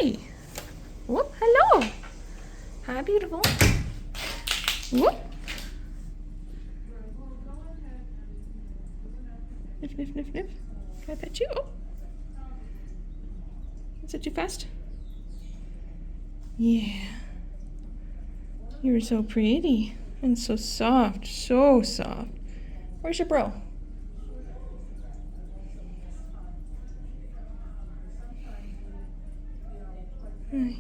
Hi. Whoop, hello. Hi, beautiful. Whoop. Nif, nif, nif, nif. Can I pet you? Oh. Is it too fast? Yeah. You're so pretty and so soft, so soft. Where's your bro? Hi.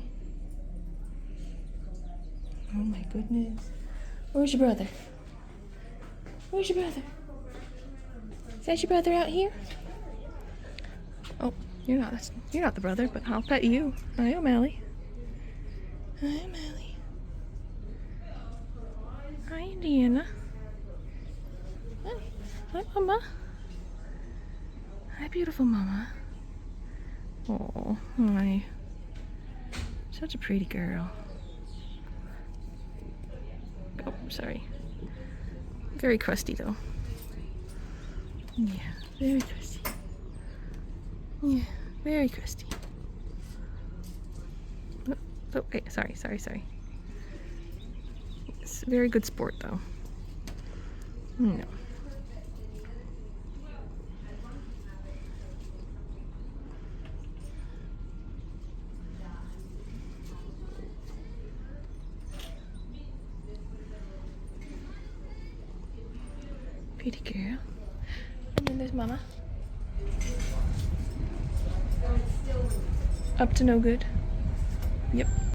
Oh my goodness. Where's your brother? Where's your brother? Is that your brother out here? Oh, you're not the brother, but I'll pet you. Hi, O'Malley. Hi, O'Malley. Hi, Indiana. Hi. Hi, Mama. Hi, beautiful Mama. Oh, hi. Such a pretty girl. Oh, sorry. Very crusty, though. Yeah, very crusty. Yeah, very crusty. Oh, wait, sorry. It's a very good sport, though. No. Pretty girl. And then there's Mama. Up to no good. Yep.